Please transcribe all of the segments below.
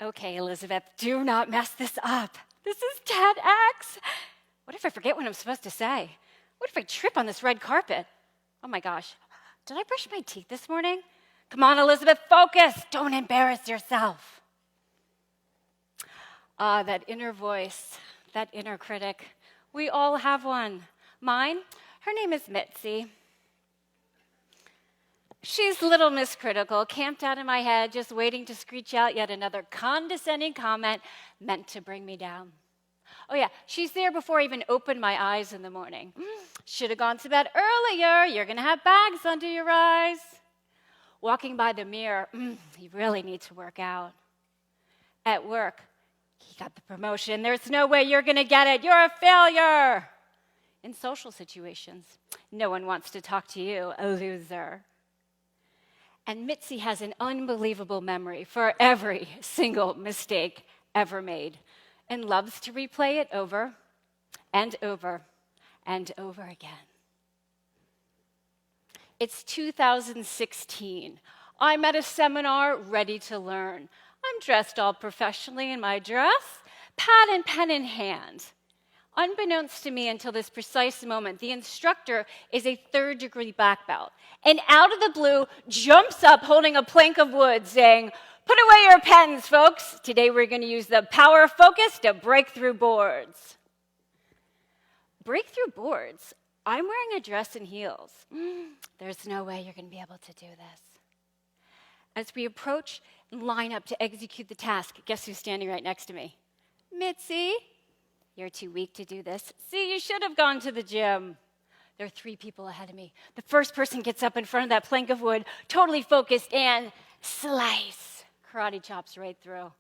Okay, Elizabeth, do not mess this up. This is TEDx. What if I forget what I'm supposed to say? What if I trip on this red carpet? Oh my gosh, did I brush my teeth this morning? Come on, Elizabeth, focus. Don't embarrass yourself. That inner voice, that inner critic. We all have one. Mine, her name is Mitzi. She's little Miss Critical, camped out in my head, just waiting to screech out yet another condescending comment meant to bring me down. Oh yeah, she's there before I even open my eyes in the morning. Should have gone to bed earlier. You're going to have bags under your eyes. Walking by the mirror, you really need to work out. At work, he got the promotion. There's no way you're going to get it. You're a failure. In social situations, no one wants to talk to you, a loser. And Mitzi has an unbelievable memory for every single mistake ever made and loves to replay it over and over and over again. It's 2016. I'm at a seminar ready to learn. I'm dressed all professionally in my dress, pad and pen in hand. Unbeknownst to me until this precise moment, the instructor is a third-degree black belt, and out of the blue jumps up holding a plank of wood saying, "Put away your pens, folks. Today we're going to use the power of focus to break through boards." Break through boards? I'm wearing a dress and heels. There's no way you're going to be able to do this. As we approach and line up to execute the task, guess who's standing right next to me? Mitzi. You're too weak to do this. See, you should have gone to the gym. There are 3 people ahead of me. The first person gets up in front of that plank of wood, totally focused, and slice. Karate chops right through.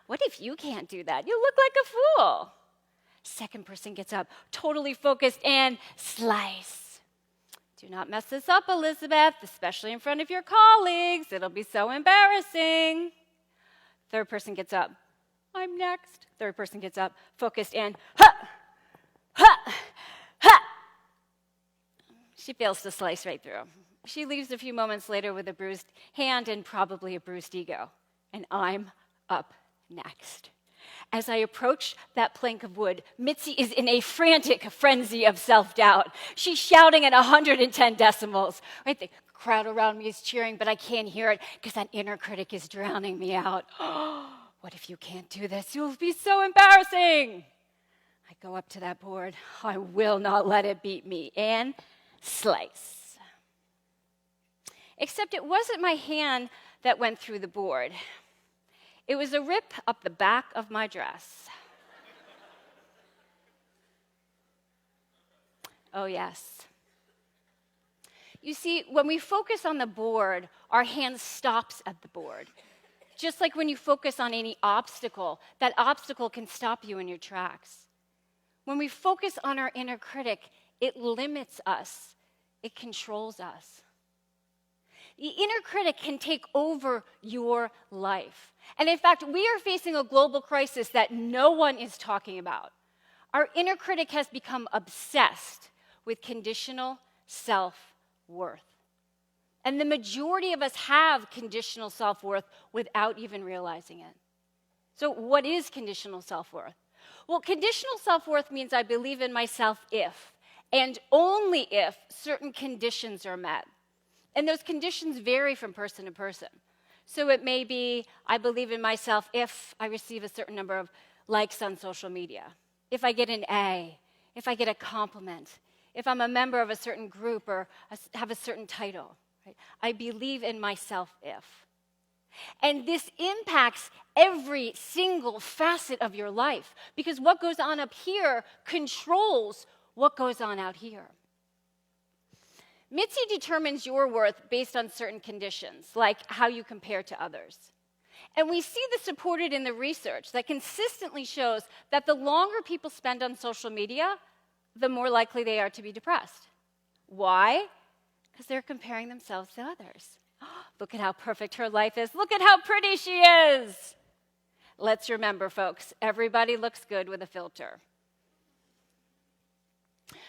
What if you can't do that? You look like a fool. Second person gets up, totally focused, and slice. Do not mess this up, Elizabeth, especially in front of your colleagues. It'll be so embarrassing. Third person gets up. I'm next. Third person gets up, focused, and ha, ha, ha. She fails to slice right through. She leaves a few moments later with a bruised hand and probably a bruised ego. And I'm up next. As I approach that plank of wood, Mitzi is in a frantic frenzy of self-doubt. She's shouting at 110 decibels. Right, the crowd around me is cheering, but I can't hear it because that inner critic is drowning me out. What if you can't do this? You'll be so embarrassing. I go up to that board. I will not let it beat me. And slice. Except it wasn't my hand that went through the board. It was a rip up the back of my dress. Oh, yes. You see, when we focus on the board, our hand stops at the board. Just like when you focus on any obstacle, that obstacle can stop you in your tracks. When we focus on our inner critic, it limits us. It controls us. The inner critic can take over your life. And in fact, we are facing a global crisis that no one is talking about. Our inner critic has become obsessed with conditional self-worth. And the majority of us have conditional self-worth without even realizing it. So what is conditional self-worth? Well, conditional self-worth means I believe in myself if, and only if, certain conditions are met. And those conditions vary from person to person. So it may be, I believe in myself if I receive a certain number of likes on social media, if I get an A, if I get a compliment, if I'm a member of a certain group or have a certain title. Right? I believe in myself if. And this impacts every single facet of your life because what goes on up here controls what goes on out here. Mitzi determines your worth based on certain conditions, like how you compare to others. And we see this supported in the research that consistently shows that the longer people spend on social media, the more likely they are to be depressed. Why? Because they're comparing themselves to others. Look at how perfect her life is. Look at how pretty she is. Let's remember, folks, everybody looks good with a filter.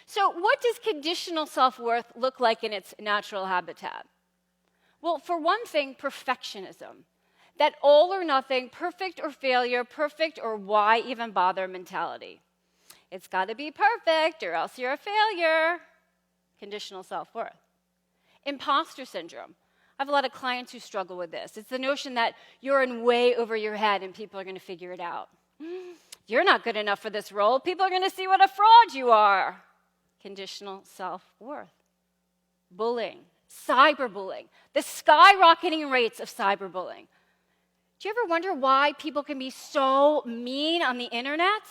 So what does conditional self-worth look like in its natural habitat? Well, for one thing, perfectionism. That all or nothing, perfect or failure, perfect or why even bother mentality. It's got to be perfect or else you're a failure. Conditional self-worth. Impostor syndrome. I have a lot of clients who struggle with this. It's the notion that you're in way over your head and people are going to figure it out. You're not good enough for this role. People are going to see what a fraud you are. Conditional self-worth. Bullying. Cyberbullying. The skyrocketing rates of cyberbullying. Do you ever wonder why people can be so mean on the internet?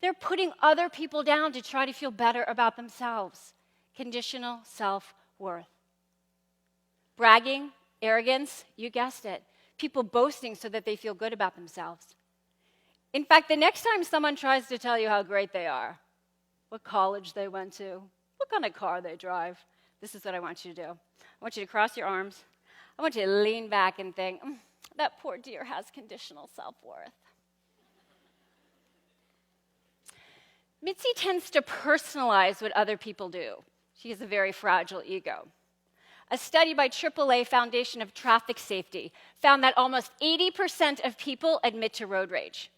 They're putting other people down to try to feel better about themselves. Conditional self-worth. Bragging, arrogance, you guessed it. People boasting so that they feel good about themselves. In fact, the next time someone tries to tell you how great they are, what college they went to, what kind of car they drive, this is what I want you to do. I want you to cross your arms. I want you to lean back and think, that poor dear has conditional self-worth. Mitzi tends to personalize what other people do. She has a very fragile ego. A study by AAA Foundation of Traffic Safety found that almost 80% of people admit to road rage.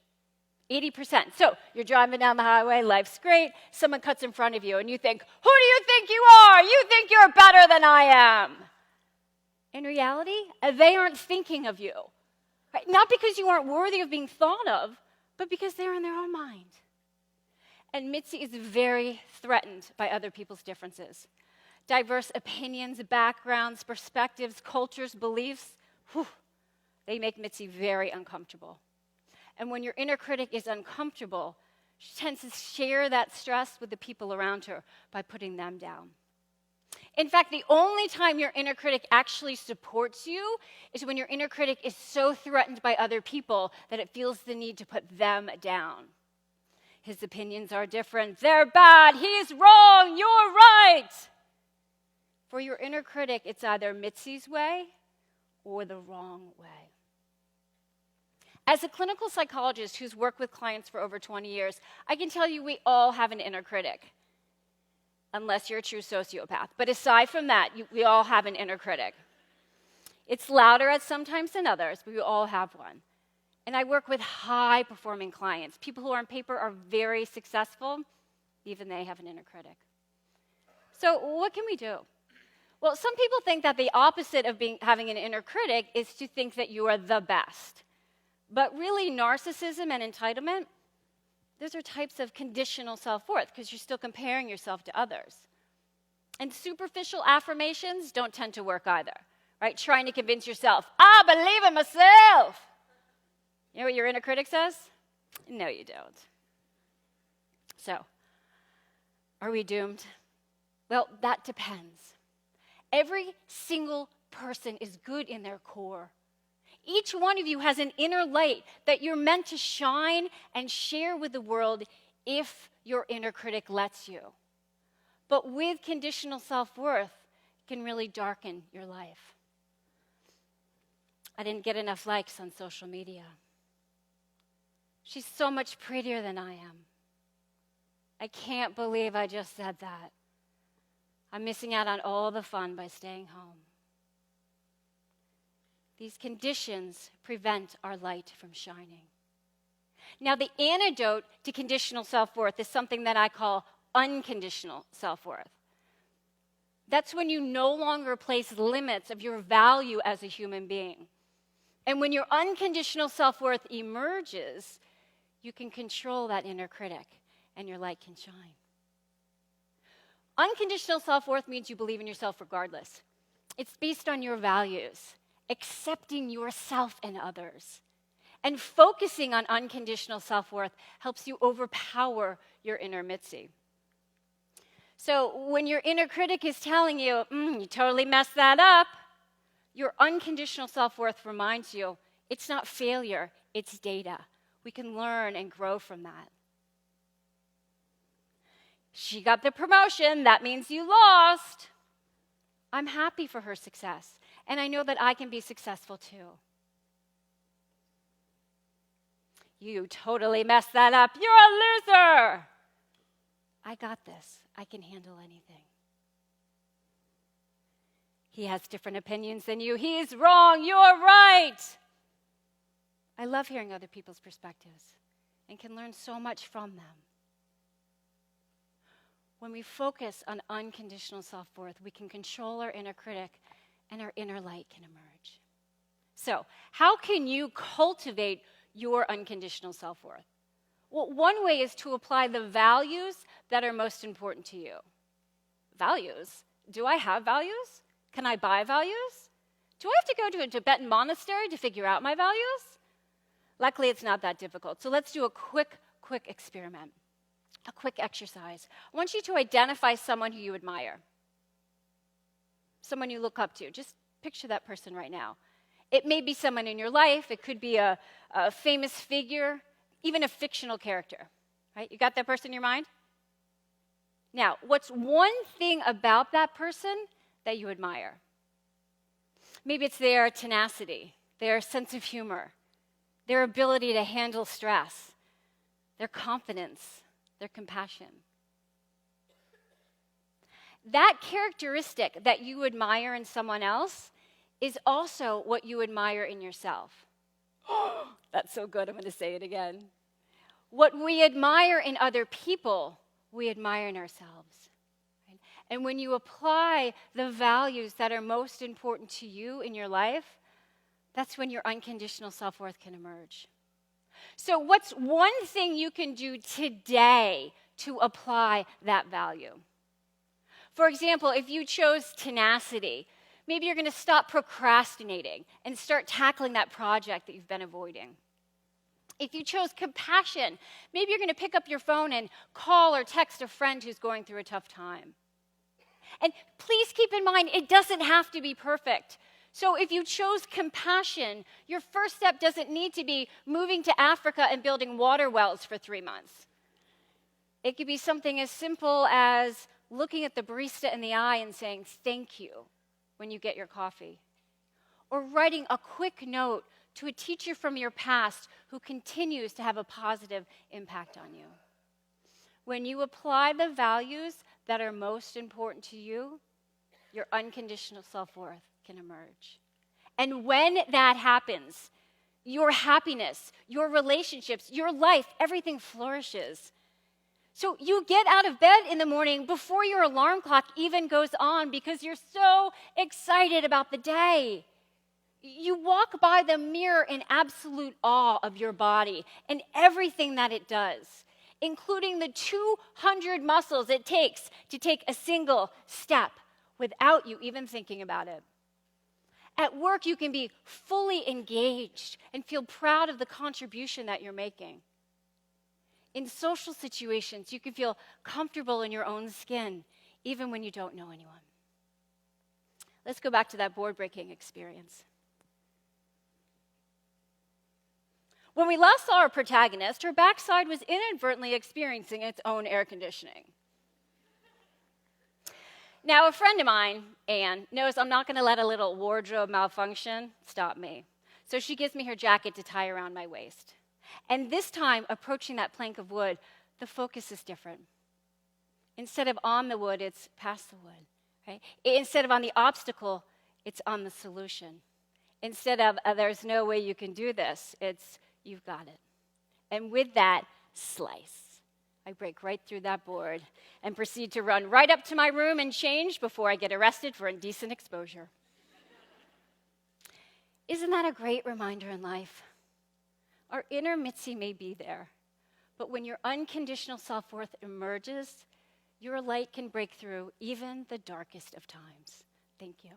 80%. So you're driving down the highway, life's great, someone cuts in front of you, and you think, who do you think you are? You think you're better than I am. In reality, they aren't thinking of you. Right? Not because you aren't worthy of being thought of, but because they're in their own mind. And Mitzi is very threatened by other people's differences. Diverse opinions, backgrounds, perspectives, cultures, beliefs, they make Mitzi very uncomfortable. And when your inner critic is uncomfortable, she tends to share that stress with the people around her by putting them down. In fact, the only time your inner critic actually supports you is when your inner critic is so threatened by other people that it feels the need to put them down. His opinions are different. They're bad. He's wrong. You're right. For your inner critic, it's either Mitzi's way or the wrong way. As a clinical psychologist who's worked with clients for over 20 years, I can tell you we all have an inner critic, unless you're a true sociopath. But aside from that, we all have an inner critic. It's louder at some times than others, but we all have one. And I work with high-performing clients, people who on paper are very successful, even they have an inner critic. So what can we do? Well, some people think that the opposite of having an inner critic is to think that you are the best. But really, narcissism and entitlement, those are types of conditional self-worth because you're still comparing yourself to others. And superficial affirmations don't tend to work either, right? Trying to convince yourself, I believe in myself. You know what your inner critic says? No, you don't. So, are we doomed? Well, that depends. Every single person is good in their core. Each one of you has an inner light that you're meant to shine and share with the world if your inner critic lets you. But with conditional self-worth, it can really darken your life. I didn't get enough likes on social media. She's so much prettier than I am. I can't believe I just said that. I'm missing out on all the fun by staying home. These conditions prevent our light from shining. Now, the antidote to conditional self-worth is something that I call unconditional self-worth. That's when you no longer place limits of your value as a human being. And when your unconditional self-worth emerges, you can control that inner critic and your light can shine. Unconditional self-worth means you believe in yourself regardless. It's based on your values, accepting yourself and others. And focusing on unconditional self-worth helps you overpower your inner Mitzi. So when your inner critic is telling you, you totally messed that up, your unconditional self-worth reminds you, it's not failure, it's data. We can learn and grow from that. She got the promotion, that means you lost. I'm happy for her success, and I know that I can be successful too. You totally messed that up. You're a loser. I got this. I can handle anything. He has different opinions than you. He's wrong. You're right. I love hearing other people's perspectives and can learn so much from them. When we focus on unconditional self-worth, we can control our inner critic and our inner light can emerge. So, how can you cultivate your unconditional self-worth? Well, one way is to apply the values that are most important to you. Values? Do I have values? Can I buy values? Do I have to go to a Tibetan monastery to figure out my values? Luckily, it's not that difficult. So let's do a quick experiment, a quick exercise. I want you to identify someone who you admire, someone you look up to. Just picture that person right now. It may be someone in your life. It could be a famous figure, even a fictional character, right? You got that person in your mind? Now, what's one thing about that person that you admire? Maybe it's their tenacity, their sense of humor, their ability to handle stress, their confidence, their compassion. That characteristic that you admire in someone else is also what you admire in yourself. That's so good, I'm going to say it again. What we admire in other people, we admire in ourselves. Right? And when you apply the values that are most important to you in your life, that's when your unconditional self-worth can emerge. So what's one thing you can do today to apply that value? For example, if you chose tenacity, maybe you're going to stop procrastinating and start tackling that project that you've been avoiding. If you chose compassion, maybe you're going to pick up your phone and call or text a friend who's going through a tough time. And please keep in mind, it doesn't have to be perfect. So if you chose compassion, your first step doesn't need to be moving to Africa and building water wells for 3 months. It could be something as simple as looking at the barista in the eye and saying, "Thank you," when you get your coffee. Or writing a quick note to a teacher from your past who continues to have a positive impact on you. When you apply the values that are most important to you, your unconditional self-worth can emerge. And when that happens, your happiness, your relationships, your life, everything flourishes. So you get out of bed in the morning before your alarm clock even goes on because you're so excited about the day. You walk by the mirror in absolute awe of your body and everything that it does, including the 200 muscles it takes to take a single step without you even thinking about it. At work, you can be fully engaged and feel proud of the contribution that you're making. In social situations, you can feel comfortable in your own skin, even when you don't know anyone. Let's go back to that board-breaking experience. When we last saw our protagonist, her backside was inadvertently experiencing its own air conditioning. Now, a friend of mine, Anne, knows I'm not going to let a little wardrobe malfunction stop me. So she gives me her jacket to tie around my waist. And this time, approaching that plank of wood, the focus is different. Instead of on the wood, it's past the wood. Right? Instead of on the obstacle, it's on the solution. Instead of there's no way you can do this, it's you've got it. And with that, slice. I break right through that board and proceed to run right up to my room and change before I get arrested for indecent exposure. Isn't that a great reminder in life? Our inner Mitzi may be there, but when your unconditional self-worth emerges, your light can break through even the darkest of times. Thank you.